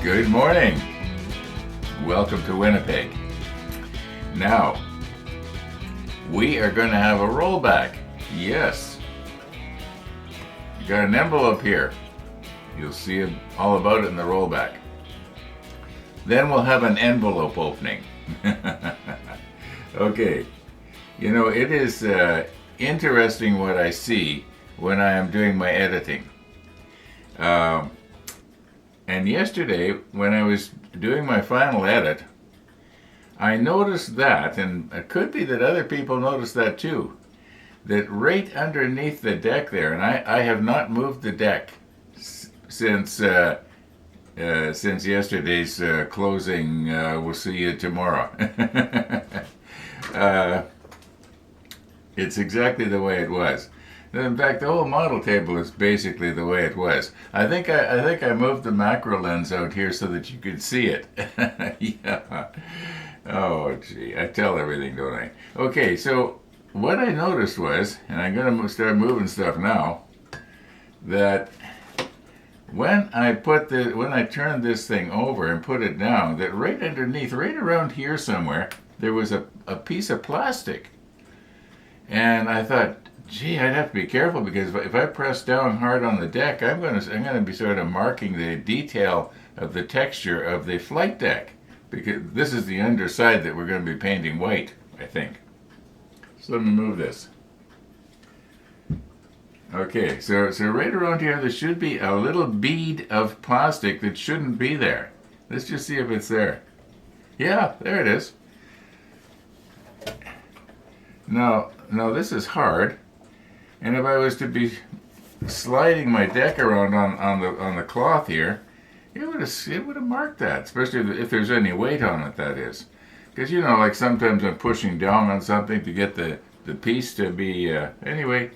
Good morning. Welcome to Winnipeg. Now, we are going to have a rollback. Yes. You got an envelope here. You'll see all about it in the rollback. Then we'll have an envelope opening. Okay. You know, it is interesting what I see when I am doing my editing. And yesterday, when I was doing my final edit, I noticed that, and it could be that other people noticed that too, that right underneath the deck there, and I have not moved the deck since yesterday's closing, we'll see you tomorrow. It's exactly the way it was. In fact, the whole model table is basically the way it was. I think I moved the macro lens out here so that you could see it. Yeah. Oh, gee, I tell everything, don't I? Okay, so what I noticed was, and I'm gonna start moving stuff now, that when I turned this thing over and put it down, that right underneath, right around here somewhere, there was a piece of plastic, and I thought, gee, I'd have to be careful because if I press down hard on the deck, I'm gonna be sort of marking the detail of the texture of the flight deck, because this is the underside that we're going to be painting white, I think. So let me move this. Okay, so right around here there should be a little bead of plastic that shouldn't be there. Let's just see if it's there. Yeah, there it is. Now this is hard. And if I was to be sliding my deck around on the cloth here, it would have marked that, especially if there's any weight on it, that is. Because, you know, like sometimes I'm pushing down on something to get the piece to be, anyway.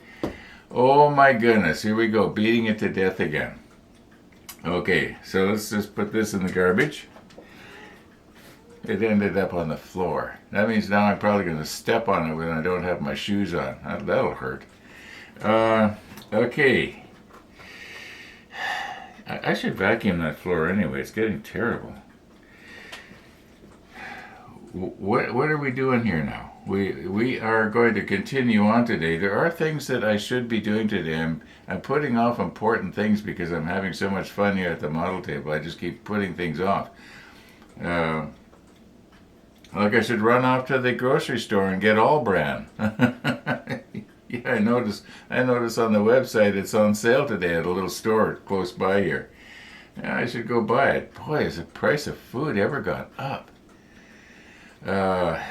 Oh my goodness, here we go, beating it to death again. Okay, so let's just put this in the garbage. It ended up on the floor. That means now I'm probably going to step on it when I don't have my shoes on. That'll hurt. Okay. I should vacuum that floor anyway. It's getting terrible. What are we doing here now? We are going to continue on today. There are things that I should be doing today. I'm putting off important things because I'm having so much fun here at the model table. I just keep putting things off. Like I should run off to the grocery store and get All Bran. Yeah, I noticed on the website it's on sale today at a little store close by here. Yeah, I should go buy it. Boy, has the price of food ever gone up? Yeah,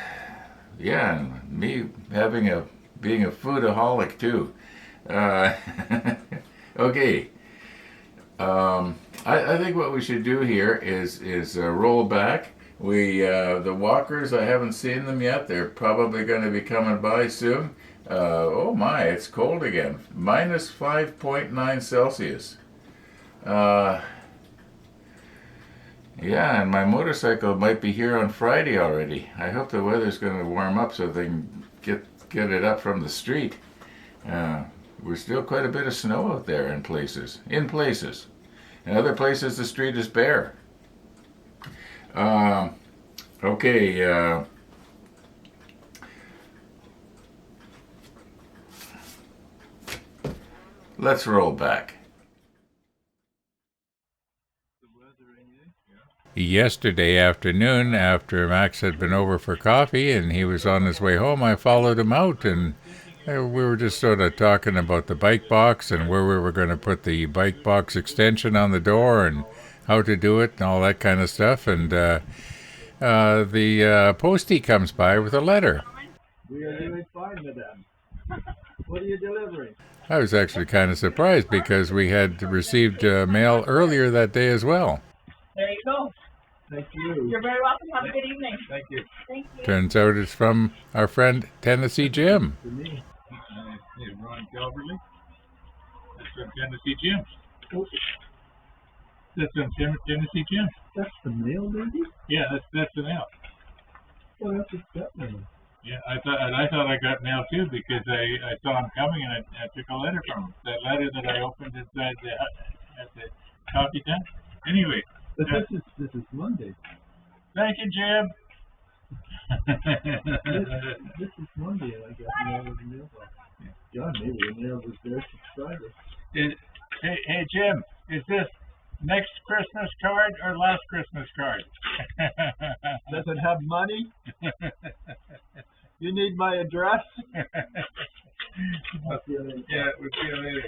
and me being a foodaholic too. Okay. I think what we should do here is roll back. The walkers, I haven't seen them yet. They're probably going to be coming by soon. Oh my, it's cold again. Minus 5.9 Celsius. Yeah, and my motorcycle might be here on Friday already. I hope the weather's going to warm up so they can get it up from the street. We're still quite a bit of snow out there in places. In other places the street is bare. Okay, let's roll back. Yesterday afternoon, after Max had been over for coffee and he was on his way home, I followed him out and we were just sort of talking about the bike box and where we were going to put the bike box extension on the door and how to do it and all that kind of stuff. And the postie comes by with a letter. We are doing fine, madame. What are you delivering? I was actually kind of surprised because we had received mail earlier that day as well. There you go. Thank you. You're very welcome. Have a good evening. Thank you. Thank you. Turns out it's from our friend Tennessee Jim. To me. Ron Calverley. That's from Tennessee Jim. Oh, That's from Tennessee Jim. that's the mail, lady? Yeah, that's the mail. Well, that's just that mail. Yeah, I thought I got mail too because I saw him coming and I took a letter from him. That letter that I opened inside at the coffee tent. Anyway, But this is Monday. Thank you, Jim. This is Monday, and I got mail in the mailbox. God, maybe the mail was there since Friday. Hey, Jim, is this next Christmas card or last Christmas card? Does it have money? You need my address? I'll see you later. Yeah, we'll see you later.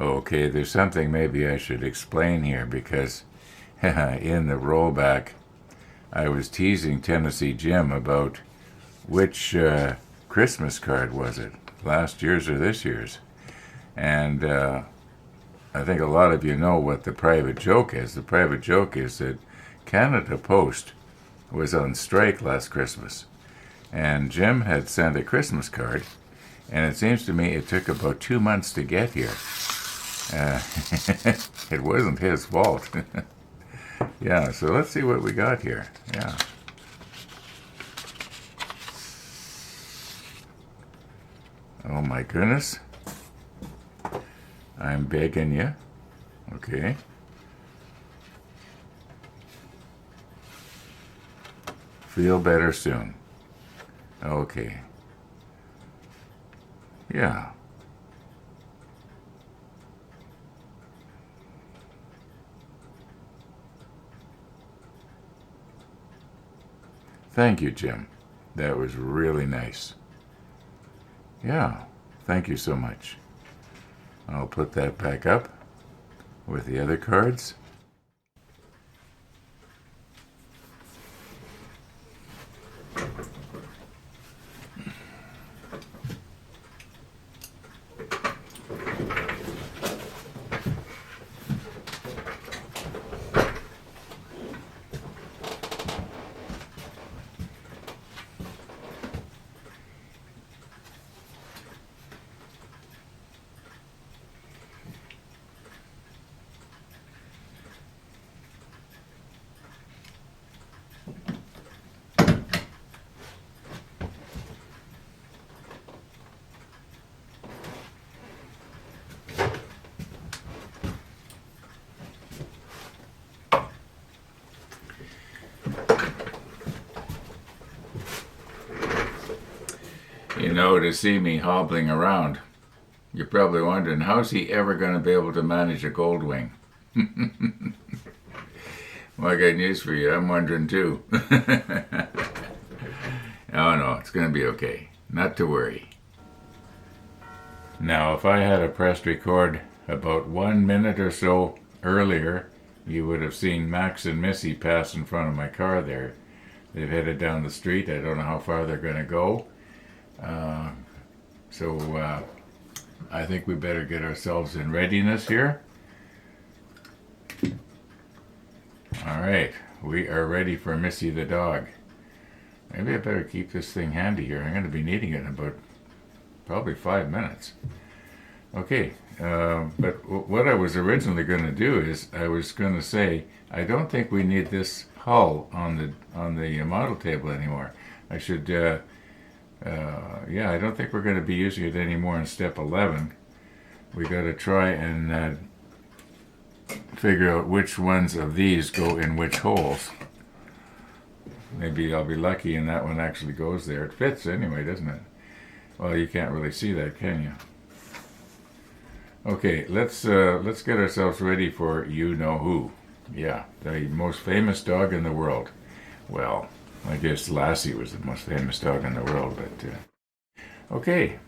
Okay, there's something maybe I should explain here because in the rollback, I was teasing Tennessee Jim about which Christmas card was it, last year's or this year's. And I think a lot of you know what the private joke is. The private joke is that Canada Post was on strike last Christmas. And Jim had sent a Christmas card, and it seems to me it took about 2 months to get here. It wasn't his fault. Yeah, so let's see what we got here. Yeah. Oh my goodness. I'm begging you. Okay. Feel better soon. Okay. Yeah. Thank you, Jim. That was really nice. Yeah, thank you so much. I'll put that back up with the other cards. You know, to see me hobbling around, you're probably wondering, how's he ever going to be able to manage a gold wing? Well, I got news for you. I'm wondering too. Oh no, it's going to be okay. Not to worry. Now, if I had pressed record about 1 minute or so earlier, you would have seen Max and Missy pass in front of my car there. They've headed down the street. I don't know how far they're going to go. So I think we better get ourselves in readiness here. All right, we are ready for Missy the dog. Maybe I better keep this thing handy here. I'm going to be needing it in about probably 5 minutes. Okay, but what I was originally going to do is I was going to say I don't think we need this hull on the model table anymore. I should. Yeah, I don't think we're going to be using it anymore in step 11. We got to try and figure out which ones of these go in which holes. Maybe I'll be lucky and that one actually goes there. It fits anyway, doesn't it? Well, you can't really see that, can you? Okay, let's get ourselves ready for you know who. Yeah, the most famous dog in the world. Well, I guess Lassie was the most famous dog in the world, but okay.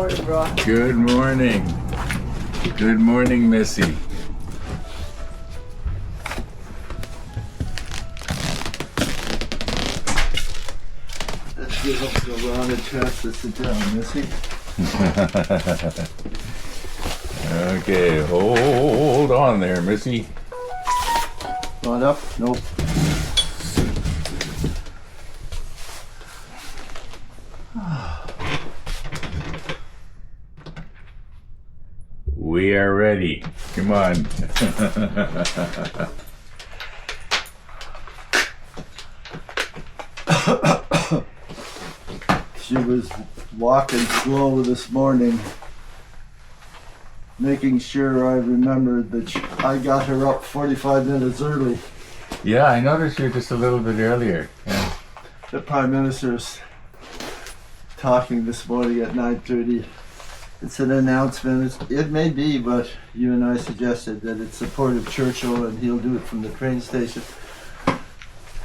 morning, Ron. Good morning. Good morning, Missy. Let's give Ron a chance to sit down, Missy. Okay, hold on there, Missy. Ron up? Nope. We are ready. Come on. She was walking slow this morning, making sure I remembered that I got her up 45 minutes early. Yeah, I noticed you just a little bit earlier. Yeah. The Prime Minister's talking this morning at 9:30. It's an announcement. It may be, but you and I suggested that it's support of Churchill and he'll do it from the train station.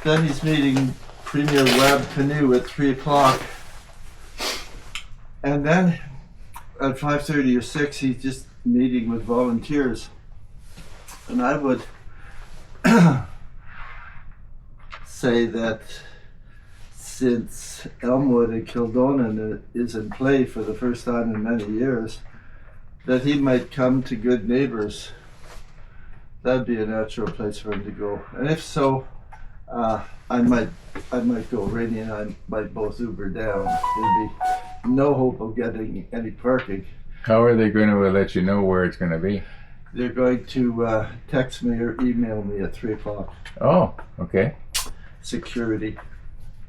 Then he's meeting Premier Webb Canoe at 3 o'clock. And then at 5:30 or 6, he's just meeting with volunteers. And I would say that since Elmwood and Kildonan is in play for the first time in many years, that he might come to Good Neighbors. That'd be a natural place for him to go. And if so, I might go. Rainey and I might both Uber down. There'd be no hope of getting any parking. How are they going to let you know where it's going to be? They're going to text me or email me at 3 o'clock. Oh, okay. Security.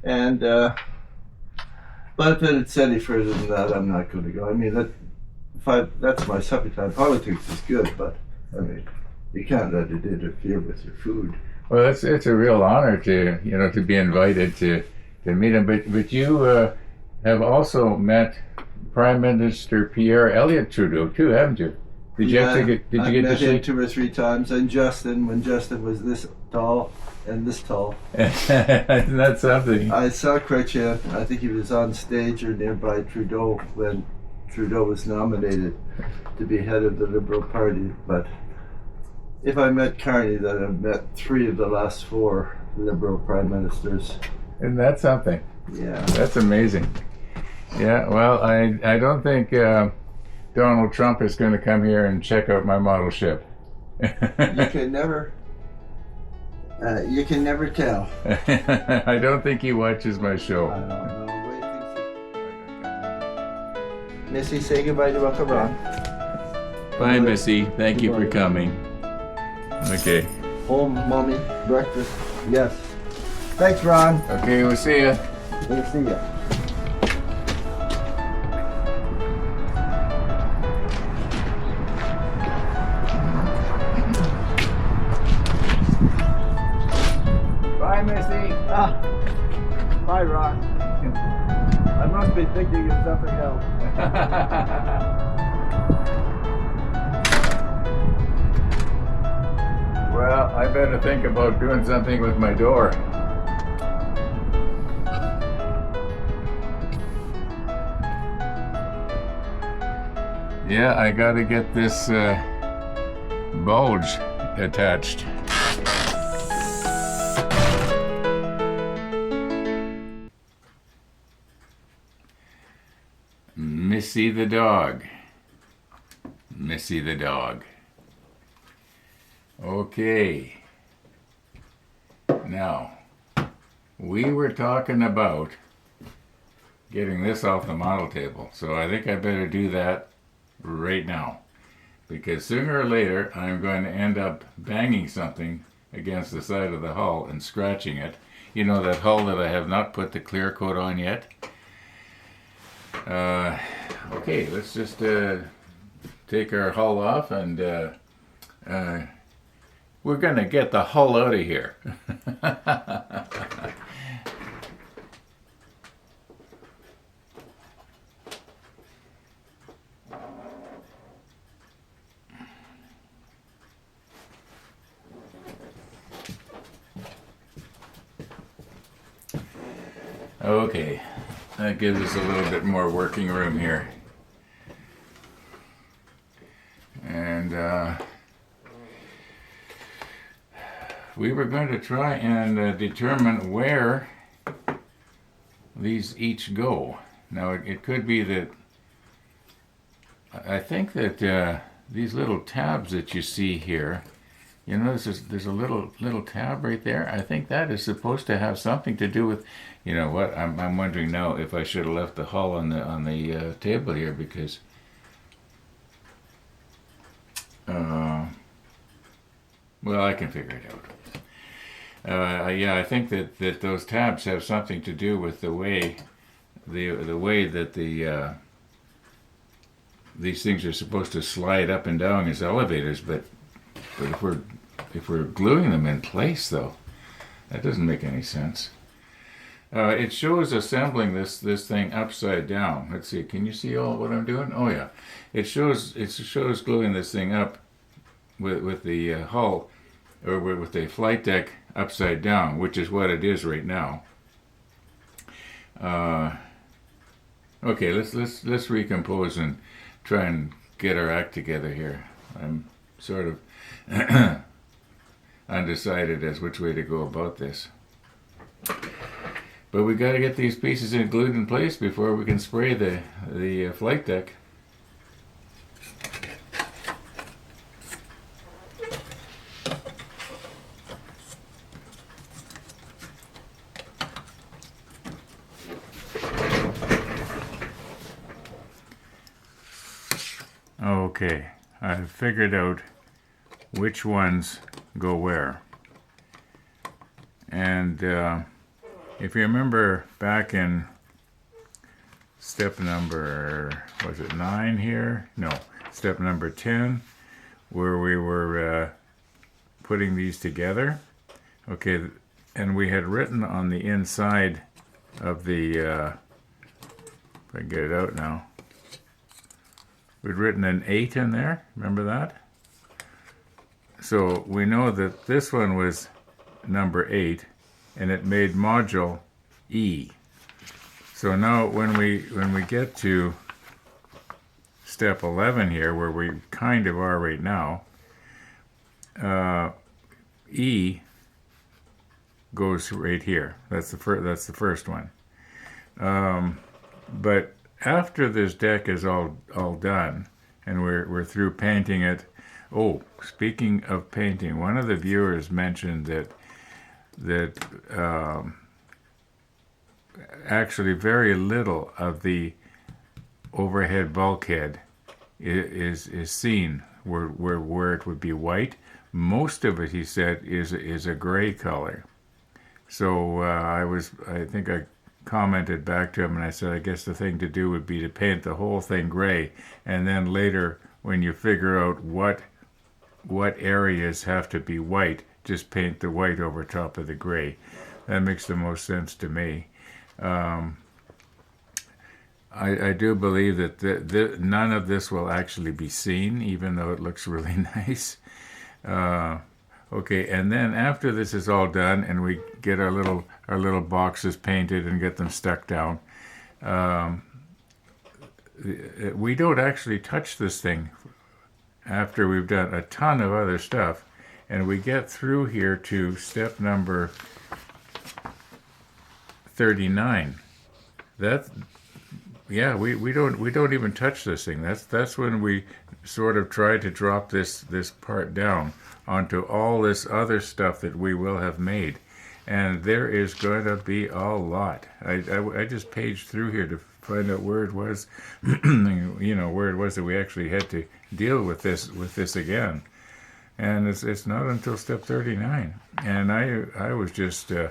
And but if it's any further than that, I'm not going to go. I mean, that's my supper time. Politics is good, but I mean, you can't let it interfere with your food. Well, it's a real honor to be invited to meet him. But you have also met Prime Minister Pierre Elliott Trudeau too, haven't you? Did you get I to met him see 2 or 3 times, and Justin, when Justin was this tall and this tall. Isn't that something? I saw Chrétien. I think he was on stage or nearby Trudeau when Trudeau was nominated to be head of the Liberal Party. But if I met Carney, then I've met 3 of the last 4 Liberal Prime Ministers. Isn't that something? Yeah. That's amazing. Yeah, well, I don't think Donald Trump is going to come here and check out my model ship. You can never tell. I don't think he watches my show. I don't know. Missy, say goodbye to Uncle Ron. Bye, Missy. Thank you for coming. Okay. Home, mommy, breakfast. Yes. Thanks, Ron. Okay, we'll see ya. We'll see ya. Bye, Missy. Bye, Ron. I must be thinking of something else. Well, I better think about doing something with my door. Yeah, I gotta get this bulge attached. Missy the dog. Missy the dog. Okay. Now, we were talking about getting this off the model table, so I think I better do that right now, because sooner or later I'm going to end up banging something against the side of the hull and scratching it. You know, that hull that I have not put the clear coat on yet. Okay, let's just take our hull off, and we're going to get the hull out of here. Okay, that gives us a little bit more working room here. we were going to try and determine where these each go. Now, it could be that, I think that these little tabs that you see here, you notice there's a little tab right there. I think that is supposed to have something to do with, you know what? I'm wondering now if I should have left the hull on the table here, because well, I can figure it out. Yeah, I think that those tabs have something to do with the way that these things are supposed to slide up and down as elevators, but if we're gluing them in place, though, that doesn't make any sense. It shows assembling this thing upside down. Let's see. Can you see all what I'm doing? Oh yeah, it shows gluing this thing up with the hull, or with the flight deck upside down, which is what it is right now. Okay, let's recompose and try and get our act together here. I'm sort of undecided as which way to go about this. But we got to get these pieces glued in place before we can spray the flight deck. Okay, I've figured out which ones go where. And if you remember back in step number, was it 9 here? No, step number 10, where we were putting these together. Okay, and we had written on the inside of the, if I can get it out now, we'd written an 8 in there, remember that? So we know that this one was number 8, and it made module E. So now when we get to step 11 here, where we kind of are right now, E goes right here. That's the first one. But after this deck is all done, and we're through painting it. Oh, speaking of painting, one of the viewers mentioned that actually very little of the overhead bulkhead is seen where it would be white. Most of it, he said, is a gray color. So I think I commented back to him and I said, I guess the thing to do would be to paint the whole thing gray, and then later when you figure out what areas have to be white, just paint the white over top of the gray. That makes the most sense to me. I do believe that none of this will actually be seen, even though it looks really nice. Okay, and then after this is all done and we get our little boxes painted and get them stuck down, we don't actually touch this thing after we've done a ton of other stuff, and we get through here to step number 39. We don't even touch this thing. That's when we sort of try to drop this part down onto all this other stuff that we will have made, and there is going to be a lot. I just paged through here to find out where it was, where it was that we actually had to deal with this again, and it's not until step 39, and I was just I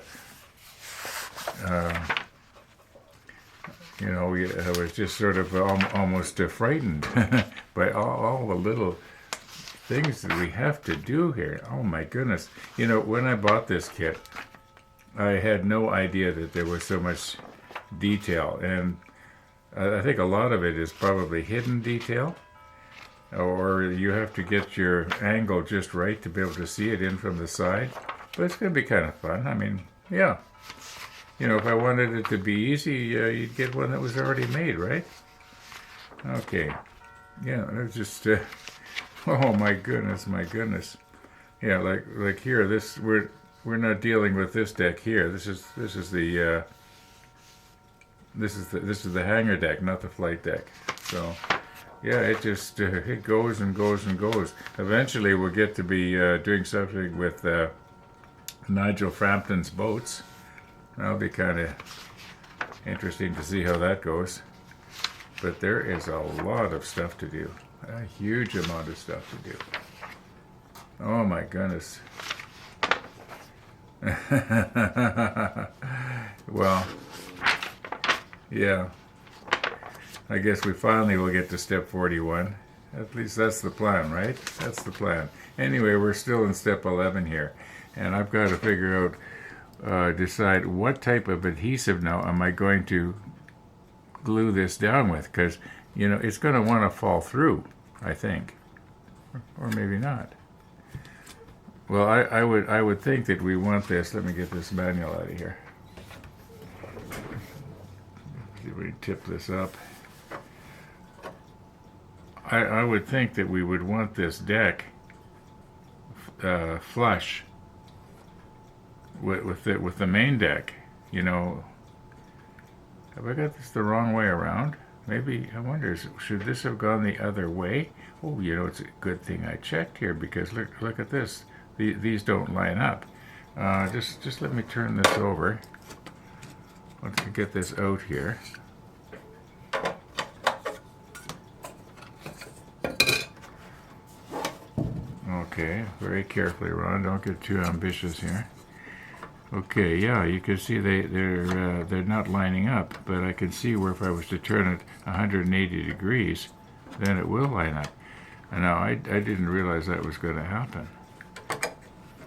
was just sort of almost frightened by all the little things that we have to do here. Oh my goodness. When I bought this kit, I had no idea that there was so much detail, and I think a lot of it is probably hidden detail, or you have to get your angle just right to be able to see it in from the side. But it's going to be kind of fun. I mean, yeah. If I wanted it to be easy, you'd get one that was already made, right? Okay. Yeah, it's just, oh my goodness. Yeah, like here, we're not dealing with this deck here. This is the hangar deck, not the flight deck. So yeah, it just it goes and goes and goes. Eventually, we'll get to be doing something with Nigel Frampton's boats. That'll be kind of interesting to see how that goes. But there is a lot of stuff to do. A huge amount of stuff to do. Oh my goodness. Well, yeah. I guess we finally will get to step 41. At least that's the plan, right? That's the plan. Anyway, we're still in step 11 here. And I've got to figure out, decide what type of adhesive now am I going to glue this down with. Because, you know, it's going to want to fall through, I think. Or maybe not. Well, I would think that we want this. Let me get this manual out of here. See if we can tip this up. I would think that we would want this deck flush with the main deck. You know, have I got this the wrong way around? Maybe, I wonder, should this have gone the other way? Oh, you know, it's a good thing I checked here, because look at this. These don't line up. Just let me turn this over. Let's get this out here. Okay, very carefully, Ron. Don't get too ambitious here. Okay, yeah, you can see they're not lining up, but I can see where if I was to turn it 180 degrees, then it will line up. And now I didn't realize that was going to happen.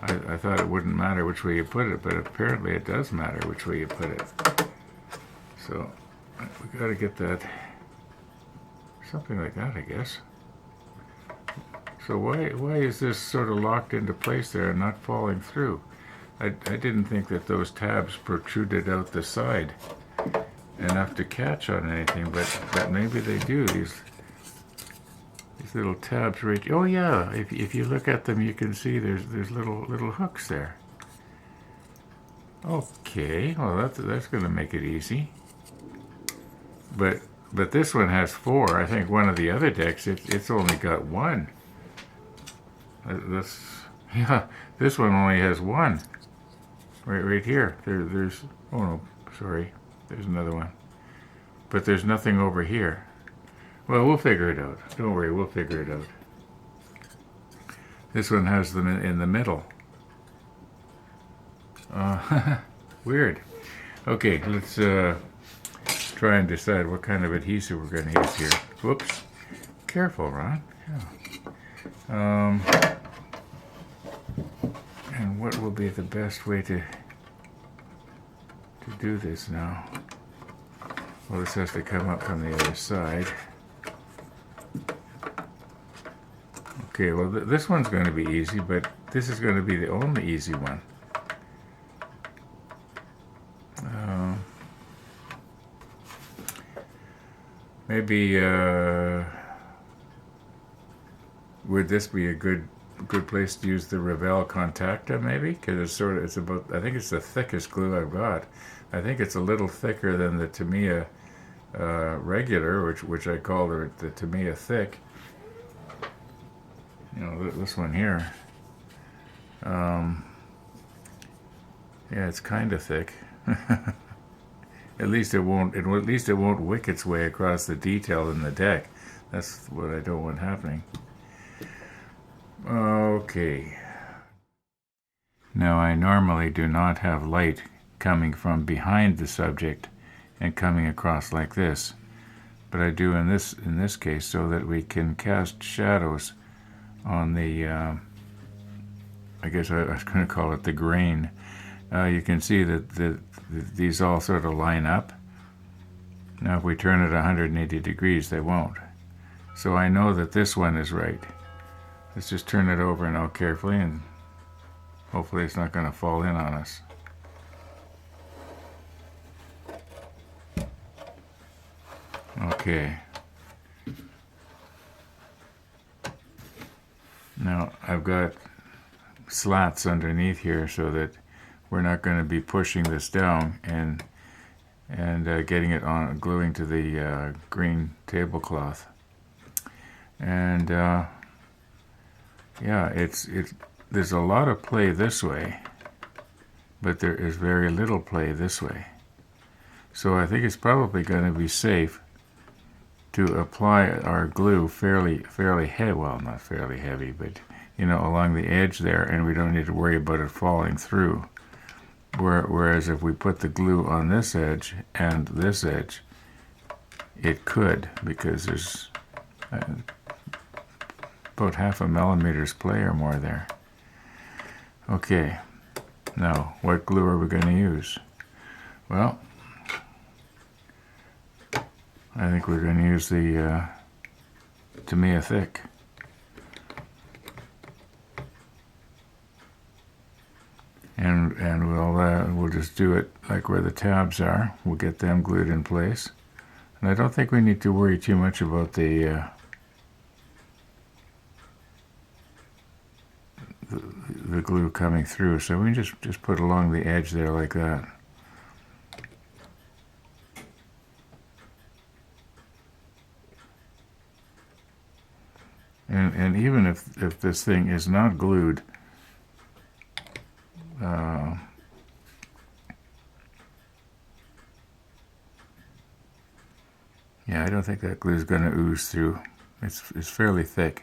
I thought it wouldn't matter which way you put it, but apparently it does matter which way you put it. So we got to get that, something like that, I guess. So why is this sort of locked into place there and not falling through? I didn't think that those tabs protruded out the side enough to catch on anything, but maybe they do. These little tabs right. Oh yeah, if you look at them, you can see there's little hooks there. Okay, well that's going to make it easy. But this one has 4. I think one of the other decks it's only got 1. Yeah, this one only has 1. Right here. There's oh no, sorry. There's another one. But there's nothing over here. Well, we'll figure it out. Don't worry, we'll figure it out. This one has them in the middle. Weird. Okay, let's try and decide what kind of adhesive we're going to use here. Whoops. Careful, Ron. Yeah. And what will be the best way to do this now? Well, this has to come up from the other side. Okay, well this one's going to be easy, but this is going to be the only easy one. Maybe would this be a good place to use the Revell Contacta, maybe? Because it's about, I think it's the thickest glue I've got. I think it's a little thicker than the Tamiya regular, which I call the Tamiya thick. You know, this one here. Yeah, it's kind of thick. At least it won't wick its way across the detail in the deck. That's what I don't want happening. Okay. Now I normally do not have light coming from behind the subject and coming across like this, but I do in this case so that we can cast shadows on the I guess I was going to call it the grain. You can see that these all sort of line up. Now if we turn it 180 degrees, they won't. So I know that this one is right. Let's just turn it over now carefully, and hopefully it's not going to fall in on us. Okay. Now I've got slats underneath here so that we're not going to be pushing this down and getting it on, gluing to the green tablecloth. And yeah, there's a lot of play this way, but there is very little play this way. So I think it's probably going to be safe to apply our glue fairly heavy, well, not fairly heavy, but along the edge there, and we don't need to worry about it falling through. Whereas if we put the glue on this edge and this edge, it could, because there's about 0.5 millimeters play or more there. Okay, now what glue are we going to use? Well, I think we're going to use the Tamiya Thick. And we'll just do it like where the tabs are. We'll get them glued in place. And I don't think we need to worry too much about the glue coming through. So we can just put along the edge there like that. And even if this thing is not glued, yeah, I don't think that glue is going to ooze through. It's fairly thick.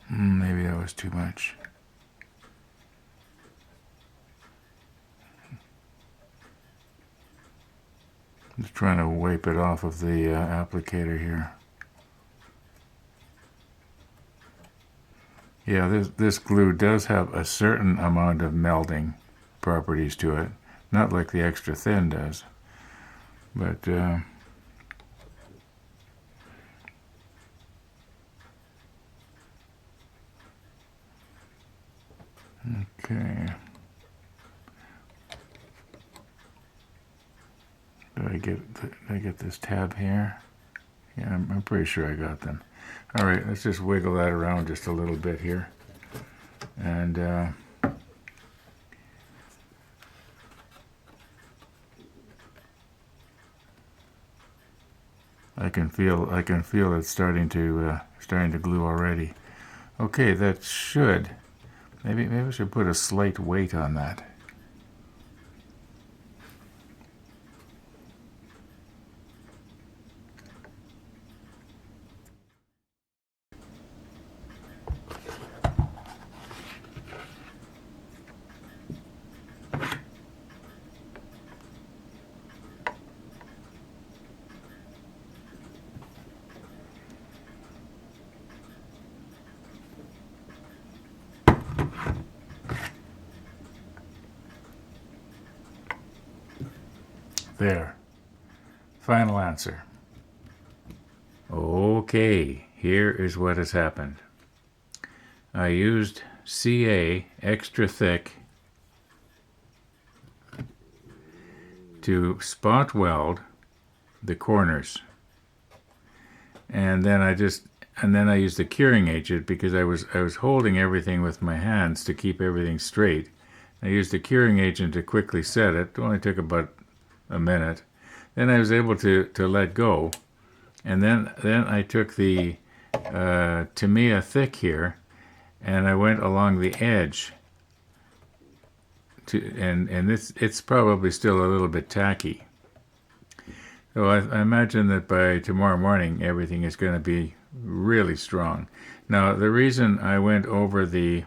Maybe that was too much. Just trying to wipe it off of the applicator here. Yeah, this glue does have a certain amount of melding properties to it. Not like the extra thin does. But, okay. Did I get this tab here? Yeah, I'm pretty sure I got them. All right, let's just wiggle that around just a little bit here. And I can feel it starting to glue already. Okay, that should, maybe I should put a slight weight on that. There. Final answer. Okay, here is what has happened. I used CA extra thick to spot weld the corners. And then I used the curing agent because I was holding everything with my hands to keep everything straight. I used the curing agent to quickly set it. It only took about a minute. Then I was able to let go, and then I took the Tamiya Thick here, and I went along the edge. And it's probably still a little bit tacky. So I imagine that by tomorrow morning everything is going to be really strong. Now the reason I went over the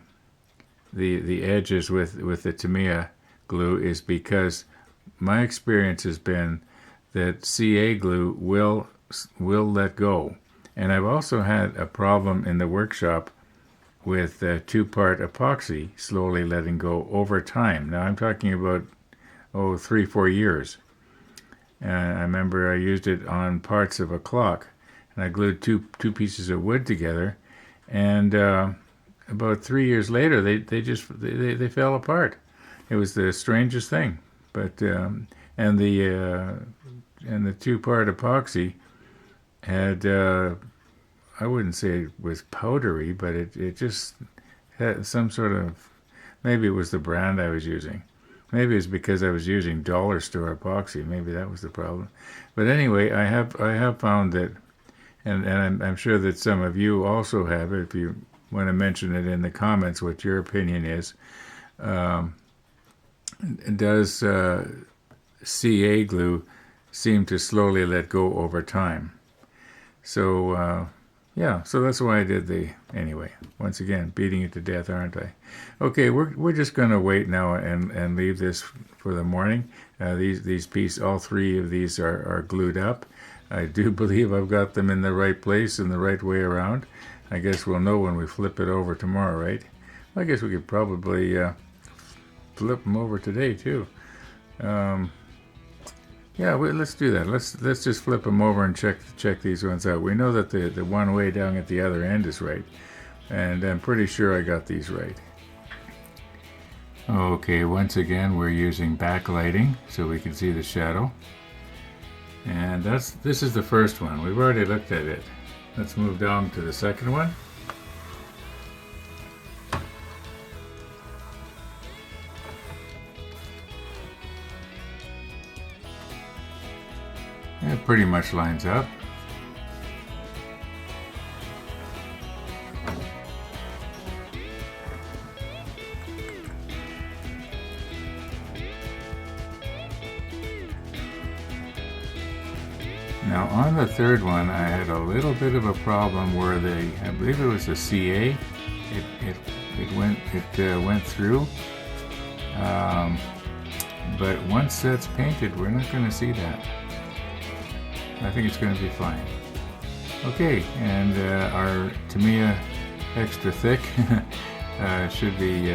edges with the Tamiya glue is because my experience has been that CA glue will let go. And I've also had a problem in the workshop with 2-part epoxy slowly letting go over time. Now I'm talking about 3-4 years. And I remember I used it on parts of a clock, and I glued two pieces of wood together, and about 3 years later they fell apart. It was the strangest thing. But and the 2-part epoxy had, I wouldn't say it was powdery, but it just had some sort of, maybe it was the brand I was using. Maybe it's because I was using dollar store epoxy. Maybe that was the problem. But anyway, I have found that, and I'm sure that some of you also have. If you want to mention it in the comments, what your opinion is. Does CA glue seem to slowly let go over time? So yeah, so that's why I did anyway. Once again, beating it to death, aren't I? Okay, we're just gonna wait now and leave this for the morning. These pieces, all three of these are glued up. I do believe I've got them in the right place and the right way around. I guess we'll know when we flip it over tomorrow, right? I guess we could probably flip them over today too. Yeah, let's do that. Let's just flip them over and check these ones out. We know that the one way down at the other end is right, and I'm pretty sure I got these right. Okay, once again we're using backlighting so we can see the shadow, and this is the first one. We've already looked at it. Let's move down to the second one. It pretty much lines up. Now on the third one, I had a little bit of a problem where I believe it was the CA, it went through. But once that's painted, we're not going to see that. I think it's going to be fine. Okay, and our Tamiya extra thick should be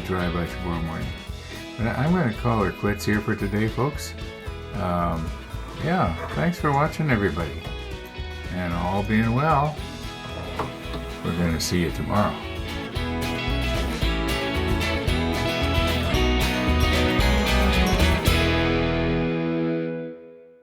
dry by tomorrow morning. But I'm going to call her quits here for today, folks. Yeah, thanks for watching, everybody. And all being well, we're going to see you tomorrow.